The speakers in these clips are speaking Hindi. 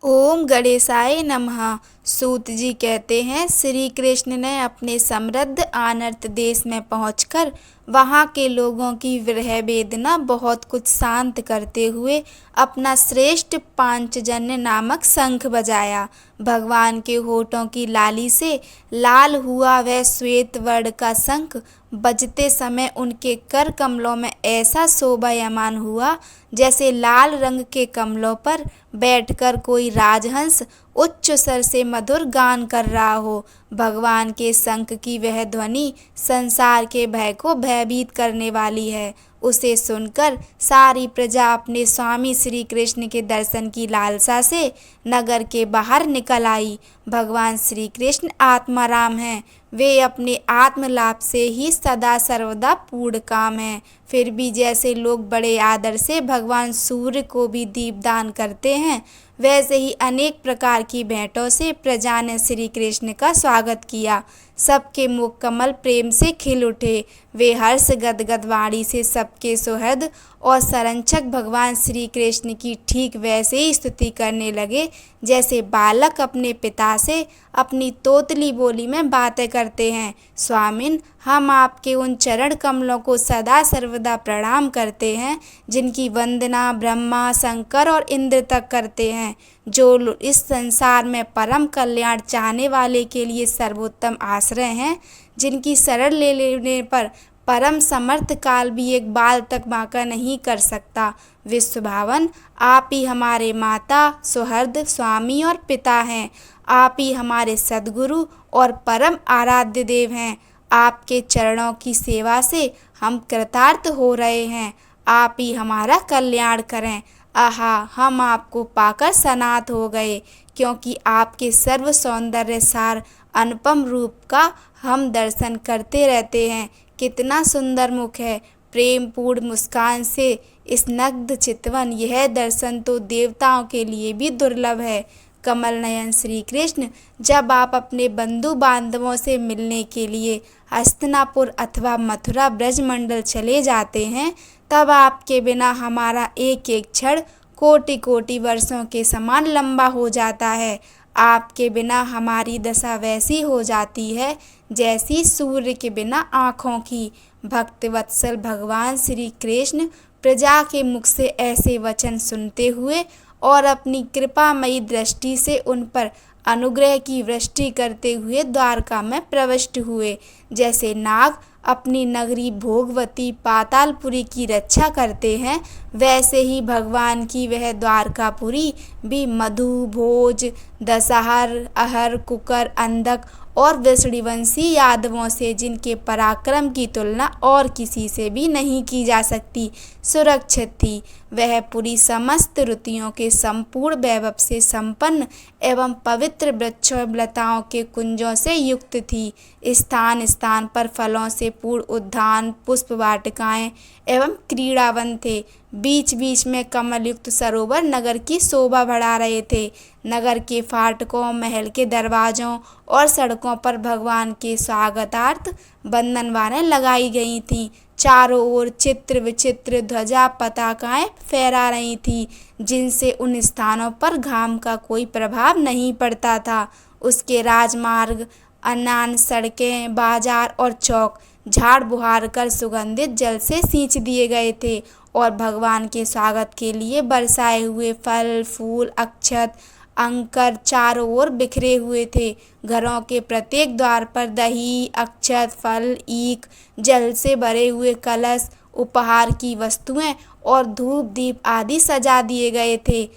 ओम गणेशाय नमः। सूत जी कहते हैं, श्री कृष्ण ने अपने समृद्ध आनर्त देश में पहुंचकर वहां के लोगों की विरह वेदना बहुत कुछ शांत करते हुए अपना श्रेष्ठ पांचजन्य नामक शंख बजाया। भगवान के होठों की लाली से लाल हुआ वह श्वेत वर्ण का शंख बजते समय उनके कर कमलों में ऐसा शोभायमान हुआ जैसे लाल रंग के कमलों पर बैठकर कोई राजहंस उच्च स्वर से मधुर गान कर रहा हो। भगवान के शंख की वह ध्वनि संसार के भय को भयभीत करने वाली है। उसे सुनकर सारी प्रजा अपने स्वामी श्री कृष्ण के दर्शन की लालसा से नगर के बाहर निकल आई। भगवान श्री कृष्ण आत्माराम हैं। वे अपने आत्मलाभ से ही सदा सर्वदा पूर्ण काम है। फिर भी जैसे लोग बड़े आदर से भगवान सूर्य को भी दीपदान करते हैं, वैसे ही अनेक प्रकार की भेंटों से प्रजा ने श्री कृष्ण का स्वागत किया। सबके मुख कमल प्रेम से खिल उठे। वे हर्ष गदगद वाणी से सबके सुहृद और संरक्षक भगवान श्री कृष्ण की ठीक वैसे ही स्तुति करने लगे जैसे बालक अपने पिता से अपनी तोतली बोली में बातें करते हैं। स्वामिन, हम आपके उन चरण कमलों को सदा सर्वदा प्रणाम करते हैं जिनकी वंदना ब्रह्मा, शंकर और इंद्र तक करते हैं, जो इस संसार में परम कल्याण चाहने वाले के लिए सर्वोत्तम आश्रय हैं, जिनकी शरण ले लेने पर परम समर्थ काल भी एक बाल तक बांका नहीं कर सकता। विश्वभावन, आप ही हमारे माता, सुहृद, स्वामी और पिता हैं। आप ही हमारे सद्गुरु और परम आराध्य देव हैं। आपके चरणों की सेवा से हम कृतार्थ हो रहे हैं। आप ही हमारा कल्याण करें। आहा, हम आपको पाकर सनाथ हो गए, क्योंकि आपके सर्व सौंदर्य सार अनुपम रूप का हम दर्शन करते रहते हैं। कितना सुंदर मुख है, प्रेम पूर्ण मुस्कान से स्निग्ध चितवन, यह दर्शन तो देवताओं के लिए भी दुर्लभ है। कमल नयन श्री कृष्ण, जब आप अपने बंधु बांधवों से मिलने के लिए हस्तिनापुर अथवा मथुरा ब्रजमंडल चले जाते हैं, तब आपके बिना हमारा एक एक क्षण कोटि कोटि वर्षों के समान लंबा हो जाता है। आपके बिना हमारी दशा वैसी हो जाती है जैसी सूर्य के बिना आँखों की। भक्तवत्सल भगवान श्री कृष्ण प्रजा के मुख से ऐसे वचन सुनते हुए और अपनी कृपामयी दृष्टि से उन पर अनुग्रह की वृष्टि करते हुए द्वारका में प्रविष्ट हुए। जैसे नाग अपनी नगरी भोगवती पातालपुरी की रक्षा करते हैं, वैसे ही भगवान की वह द्वारकापुरी भी मधु, भोज, दशहर, अहर, कुकर, अंधक और वृषणिवंशी यादवों से, जिनके पराक्रम की तुलना और किसी से भी नहीं की जा सकती, सुरक्षित थी। वह पुरी समस्त ऋतुओं के संपूर्ण वैभव से संपन्न एवं पवित्र वृक्षों लताओं के कुंजों से युक्त थी। स्थान स्थान पर फलों से पूर्ण उद्यान, पुष्प वाटिकाएं एवं क्रीड़ावन थे। बीच बीच में कमल युक्त सरोवर नगर की शोभा बढ़ा रहे थे। नगर के फाटकों, महल के दरवाजों और सड़कों पर भगवान के स्वागतार्थ बंधनवारें लगाई गई थीं। चारों ओर चित्र विचित्र ध्वजा पताकाएं फहरा रही थीं, जिनसे उन स्थानों पर घाम का कोई प्रभाव नहीं पड़ता था। उसके राजमार्ग, अनान सड़कें, बाजार और चौक झाड़ बुहार कर सुगंधित जल से सींच दिए गए थे और भगवान के स्वागत के लिए बरसाए हुए फल, फूल, अक्षत, अंकर चारों ओर बिखरे हुए थे। घरों के प्रत्येक द्वार पर दही, अक्षत, फल, ईख, जल से भरे हुए कलश, उपहार की वस्तुएं और धूप दीप आदि सजा दिए गए थे।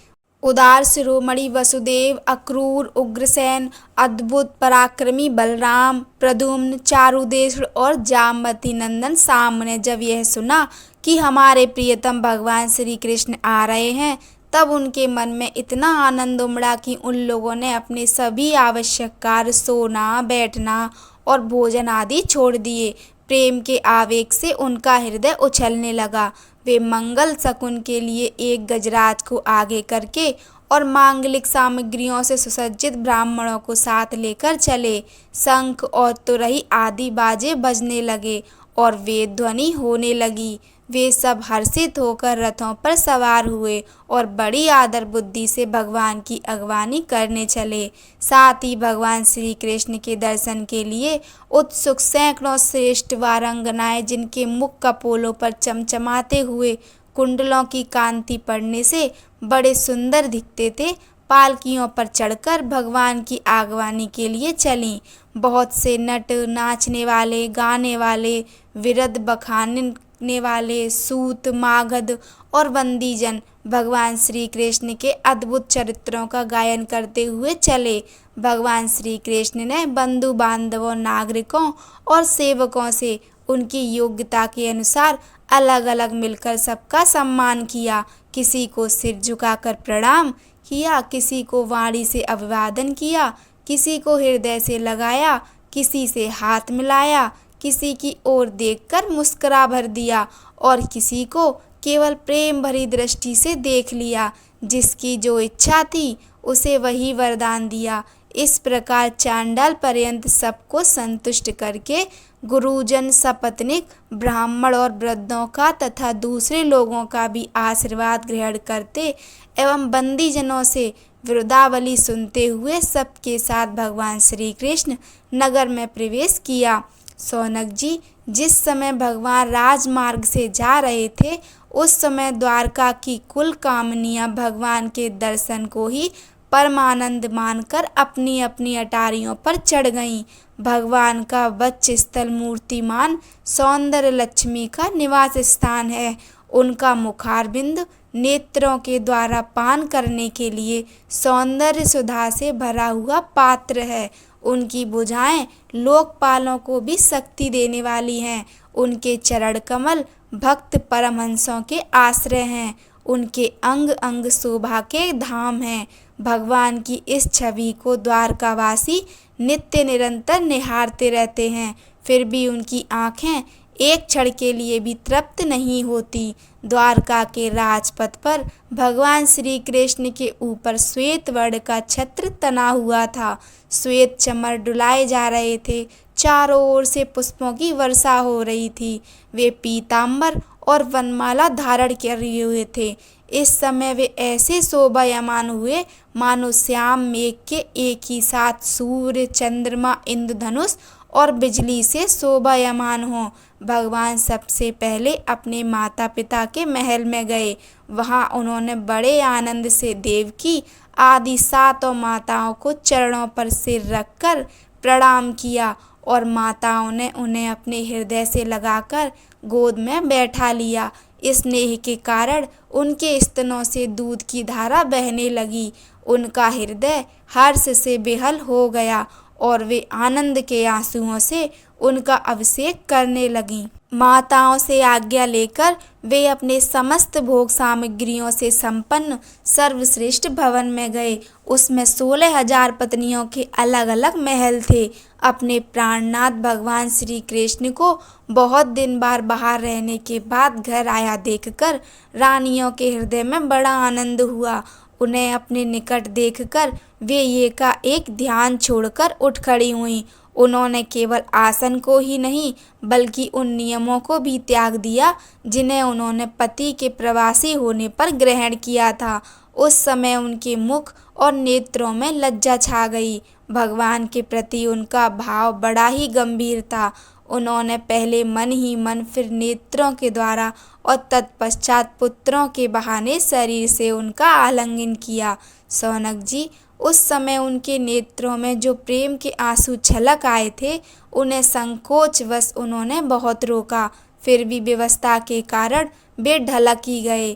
उदार शिरोमणि वसुदेव, अक्रूर, उग्रसेन, अद्भुत पराक्रमी बलराम, प्रद्युम्न, चारुदेश्वर और जामवती नंदन शाम ने जब यह सुना कि हमारे प्रियतम भगवान श्री कृष्ण आ रहे हैं, तब उनके मन में इतना आनंद उमड़ा कि उन लोगों ने अपने सभी आवश्यक कार्य, सोना, बैठना और भोजन आदि छोड़ दिए। प्रेम के आवेग से उनका हृदय उछलने लगा। वे मंगल शकुन के लिए एक गजराज को आगे करके और मांगलिक सामग्रियों से सुसज्जित ब्राह्मणों को साथ लेकर चले। शंख और तुरही आदि बाजे बजने लगे और वेद ध्वनि होने लगी। वे सब हर्षित होकर रथों पर सवार हुए और बड़ी आदर बुद्धि से भगवान की अगवानी करने चले। साथ ही भगवान श्री कृष्ण के दर्शन के लिए उत्सुक सैकड़ों श्रेष्ठ वारंगनाएं, जिनके मुख कपोलों पर चमचमाते हुए कुंडलों की कांति पड़ने से बड़े सुंदर दिखते थे, पालकियों पर चढ़कर भगवान की आगवानी के लिए चलीं। बहुत से नट, नाचने वाले, गाने वाले, विरध बखानने वाले, सूत, मागध और बंदीजन भगवान श्री कृष्ण के अद्भुत चरित्रों का गायन करते हुए चले। भगवान श्री कृष्ण ने बंधु बांधवों, नागरिकों और सेवकों से उनकी योग्यता के अनुसार अलग अलग मिलकर सबका सम्मान किया। किसी को सिर झुकाकर प्रणाम किया, किसी को वाणी से अभिवादन किया, किसी को हृदय से लगाया, किसी से हाथ मिलाया, किसी की ओर देखकर मुस्कुरा भर दिया और किसी को केवल प्रेम भरी दृष्टि से देख लिया। जिसकी जो इच्छा थी उसे वही वरदान दिया। इस प्रकार चांडाल पर्यंत सबको संतुष्ट करके गुरुजन, सपत्नीक, ब्राह्मण और वृद्धों का तथा दूसरे लोगों का भी आशीर्वाद ग्रहण करते एवं बंदीजनों से विरुदावली सुनते हुए सबके साथ भगवान श्री कृष्ण नगर में प्रवेश किया। सौनक जी, जिस समय भगवान राजमार्ग से जा रहे थे उस समय द्वारका की कुल कामनियां भगवान के दर्शन को ही परमानंद मानकर अपनी अपनी अटारियों पर चढ़ गईं। भगवान का वक्ष स्थल मूर्तिमान सौंदर्य लक्ष्मी का निवास स्थान है। उनका मुखारबिंद नेत्रों के द्वारा पान करने के लिए सौंदर्य सुधा से भरा हुआ पात्र है। उनकी भुजाएं लोकपालों को भी शक्ति देने वाली हैं। उनके चरण कमल भक्त परमहंसों के आश्रय हैं। उनके अंग अंग शोभा के धाम हैं। भगवान की इस छवि को द्वारकावासी नित्य निरंतर निहारते रहते हैं, फिर भी उनकी आंखें एक क्षण के लिए भी तृप्त नहीं होती। द्वारका के राजपथ पर भगवान श्री कृष्ण के ऊपर श्वेत वर्ण का छत्र तना हुआ था। श्वेत चमर डुलाए जा रहे थे। चारों ओर से पुष्पों की वर्षा हो रही थी। वे पीतांबर और वनमाला धारण किए हुए थे। इस समय वे ऐसे शोभायमान हुए मानो श्याम मेघ के एक ही साथ सूर्य, चंद्रमा, इंद्रधनुष और बिजली से शोभायमान हों। भगवान सबसे पहले अपने माता पिता के महल में गए। वहां उन्होंने बड़े आनंद से देवकी आदि सातों माताओं को चरणों पर सिर रखकर प्रणाम किया और माताओं ने उन्हें अपने हृदय से लगाकर गोद में बैठा लिया। स्नेह के कारण उनके स्तनों से दूध की धारा बहने लगी। उनका हृदय हर्ष से बेहाल हो गया और वे आनंद के आंसुओं से उनका अभिषेक करने लगीं। माताओं से आज्ञा लेकर वे अपने समस्त भोग सामग्रियों से संपन्न सर्वश्रेष्ठ भवन में गए। उसमें 16,000 पत्नियों के अलग अलग महल थे। अपने प्राणनाथ भगवान श्री कृष्ण को बहुत दिन बाहर रहने के बाद घर आया देखकर रानियों के हृदय में बड़ा आनंद हुआ। उन्हें अपने निकट देखकर वे एकाएक ध्यान छोड़कर उठ खड़ी हुईं। उन्होंने केवल आसन को ही नहीं बल्कि उन नियमों को भी त्याग दिया जिन्हें उन्होंने पति के प्रवासी होने पर ग्रहण किया था। उस समय उनके मुख और नेत्रों में लज्जा छा गई। भगवान के प्रति उनका भाव बड़ा ही गंभीर था। उन्होंने पहले मन ही मन, फिर नेत्रों के द्वारा और तत्पश्चात पुत्रों के बहाने शरीर से उनका आलिंगन किया। सौनक जी, उस समय उनके नेत्रों में जो प्रेम के आंसू छलक आए थे उन्हें संकोचवश उन्होंने बहुत रोका, फिर भी व्यवस्था के कारण वे ढलक ही गए।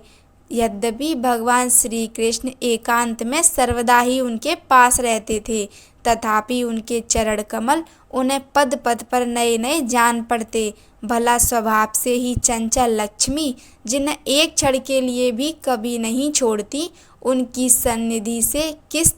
यद्यपि भगवान श्री कृष्ण एकांत में सर्वदा ही उनके पास रहते थे, तथापि उनके चरण कमल उन्हें पद पद पर नए नए जान पड़ते। भला स्वभाव से ही चंचल लक्ष्मी, जिन्हें एक क्षण के लिए भी कभी नहीं छोड़ती, उनकी सन्निधि से किस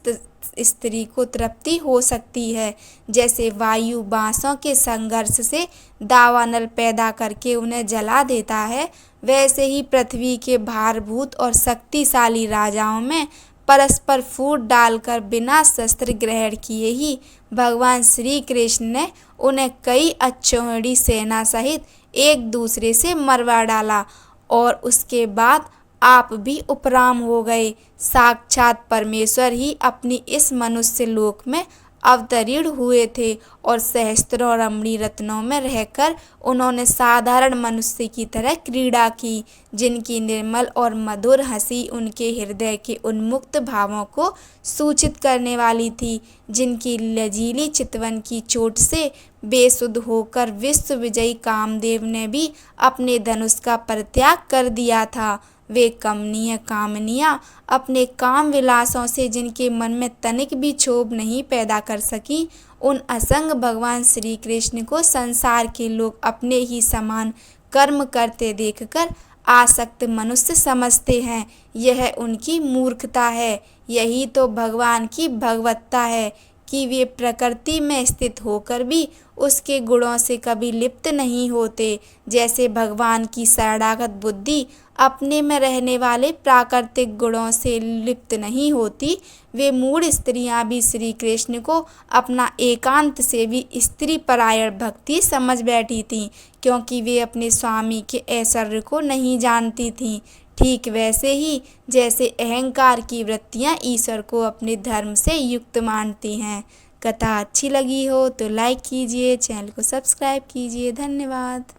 स्त्री को तृप्ति हो सकती है। जैसे वायु बांसों के संघर्ष से दावानल पैदा करके उन्हें जला देता है, वैसे ही पृथ्वी के भारभूत और शक्तिशाली राजाओं में परस्पर फूट डालकर बिना शस्त्र ग्रहण किए ही भगवान श्री कृष्ण ने उन्हें कई अक्षौहिणी सेना सहित एक दूसरे से मरवा डाला और उसके बाद आप भी उपराम हो गए। साक्षात परमेश्वर ही अपनी इस मनुष्य लोक में अवतरीण हुए थे और सहस्त्रों रमणी रत्नों में रहकर उन्होंने साधारण मनुष्य की तरह क्रीड़ा की, जिनकी निर्मल और मधुर हंसी उनके हृदय के उन्मुक्त भावों को सूचित करने वाली थी, जिनकी लजीली चितवन की चोट से बेसुध होकर विश्व विजयी कामदेव ने भी अपने धनुष का परित्याग कर दिया था। वे कमनीय कामनियाँ अपने काम विलासों से जिनके मन में तनिक भी क्षोभ नहीं पैदा कर सकी, उन असंग भगवान श्री कृष्ण को संसार के लोग अपने ही समान कर्म करते देखकर आसक्त मनुष्य समझते हैं। यह उनकी मूर्खता है। यही तो भगवान की भगवत्ता है कि वे प्रकृति में स्थित होकर भी उसके गुणों से कभी लिप्त नहीं होते। जैसे भगवान की शरणागत बुद्धि अपने में रहने वाले प्राकृतिक गुणों से लिप्त नहीं होती, वे मूढ़ स्त्रियां भी श्री कृष्ण को अपना एकांत से भी स्त्री परायण भक्ति समझ बैठी थीं, क्योंकि वे अपने स्वामी के ऐश्वर्य को नहीं जानती थीं। ठीक वैसे ही जैसे अहंकार की वृत्तियां ईश्वर को अपने धर्म से युक्त मानती हैं। कथा अच्छी लगी हो तो लाइक कीजिए, चैनल को सब्सक्राइब कीजिए। धन्यवाद।